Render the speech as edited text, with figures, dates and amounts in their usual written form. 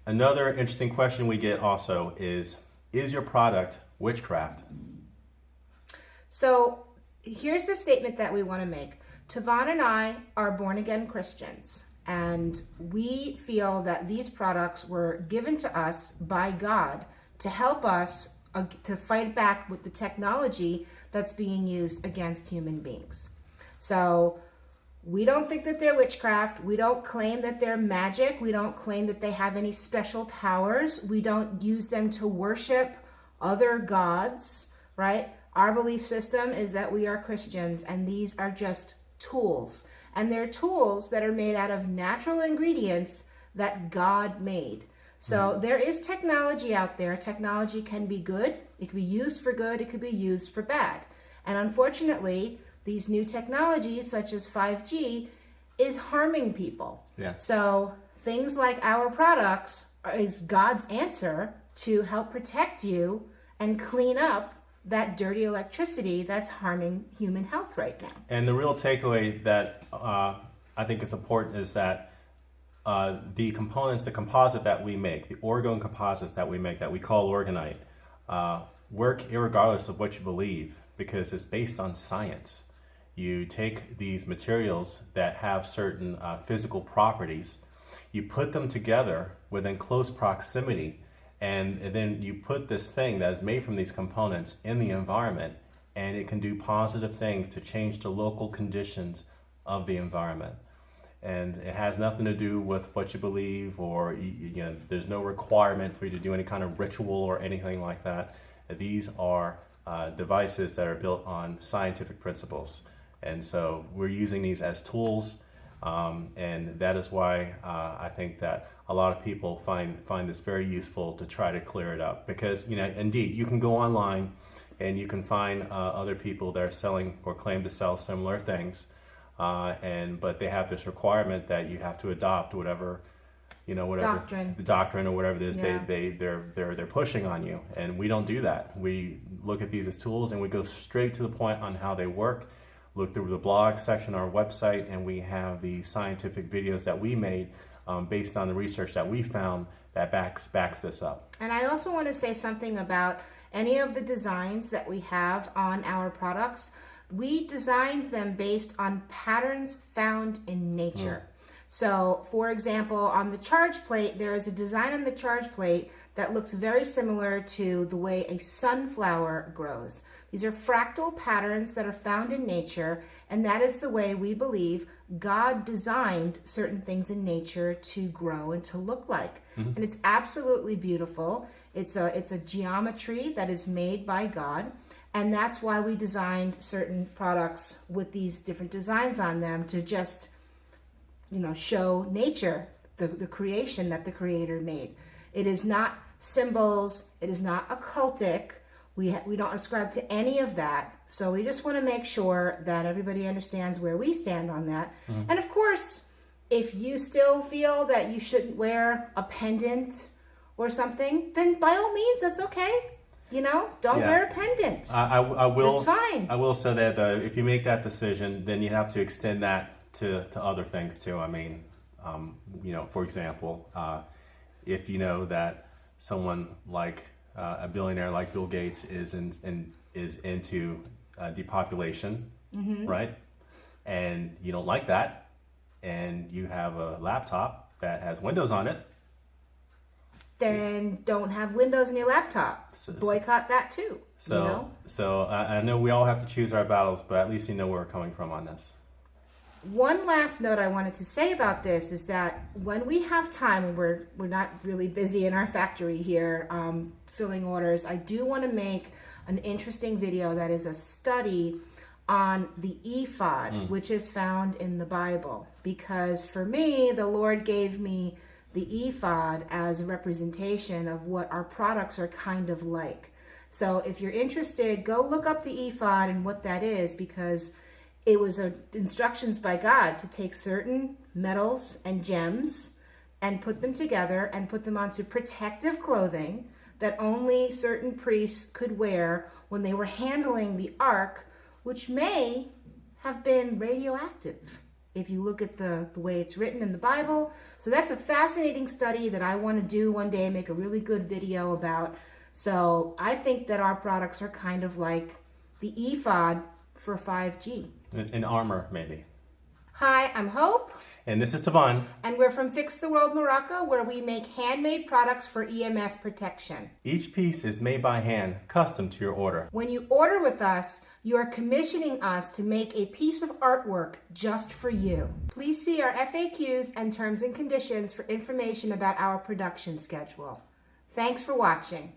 Another interesting question we get also is your product witchcraft? So here's the statement that we want to make. Tivon and I are born again Christians, and we feel that these products were given to us by God to help us to fight back with the technology that's being used against human beings. So we don't think that they're witchcraft. We don't claim that they're magic. We don't claim that they have any special powers. We don't use them to worship other gods, right? Our belief system is that we are Christians, and these are just tools. And they're tools that are made out of natural ingredients that God made. So there is technology out there. Technology can be good. It can be used for good. It could be used for bad. And unfortunately, these new technologies, such as 5G, is harming people. Yeah. So things like our products is God's answer to help protect you and clean up that dirty electricity that's harming human health right now. And the real takeaway that I think is important is that the components, the composite that we make, the orgone composites that we make, that we call Orgonite, work irregardless of what you believe, because it's based on science. You take these materials that have certain physical properties, you put them together within close proximity, and then you put this thing that is made from these components in the environment, and it can do positive things to change the local conditions of the environment. And it has nothing to do with what you believe, or there's no requirement for you to do any kind of ritual or anything like that. These are devices that are built on scientific principles. And so we're using these as tools, and that is why I think that a lot of people find this very useful to try to clear it up. Because, indeed, you can go online and you can find other people that are selling or claim to sell similar things, but they have this requirement that you have to adopt whatever Doctrine. the doctrine or whatever it is Yeah. they're pushing on you. And we don't do that. We look at these as tools, and we go straight to the point on how they work. Look through the blog section on our website, and we have the scientific videos that we made based on the research that we found that backs this up. And I also want to say something about any of the designs that we have on our products. We designed them based on patterns found in nature. So, for example, on the charge plate, there is a design on the charge plate that looks very similar to the way a sunflower grows. These are fractal patterns that are found in nature, and that is the way we believe God designed certain things in nature to grow and to look like. And it's absolutely beautiful. It's a geometry that is made by God, and that's why we designed certain products with these different designs on them to just show nature, the creation that the Creator made. It is not symbols. It is not occultic. We don't ascribe to any of that. So we just want to make sure that everybody understands where we stand on that. And of course, if you still feel that you shouldn't wear a pendant or something, then by all means, that's okay. Don't wear a pendant. I will. It's fine. I will say that if you make that decision, then you have to extend that to other things too. I mean, for example, if you know that someone like a billionaire like Bill Gates is into depopulation, right? And you don't like that, and you have a laptop that has Windows on it, then don't have Windows in your laptop. Boycott that too. So I know we all have to choose our battles, but at least you know where we're coming from on this. One last note I wanted to say about this is that when we have time, and we're not really busy in our factory here filling orders, I do want to make an interesting video that is a study on the ephod, which is found in the Bible. Because for me, the Lord gave me the ephod as a representation of what our products are kind of like. So if you're interested, go look up the ephod and what that is, because it was instructions by God to take certain metals and gems and put them together and put them onto protective clothing that only certain priests could wear when they were handling the ark, which may have been radioactive. if you look at the way it's written in the Bible. So that's a fascinating study that I want to do one day and make a really good video about. So I think that our products are kind of like the ephod for 5G. In armor, maybe. Hi, I'm Hope. And this is Tivon. And we're from Fix the World Morocco, where we make handmade products for EMF protection. Each piece is made by hand, custom to your order. When you order with us, you are commissioning us to make a piece of artwork just for you. Please see our FAQs and terms and conditions for information about our production schedule. Thanks for watching.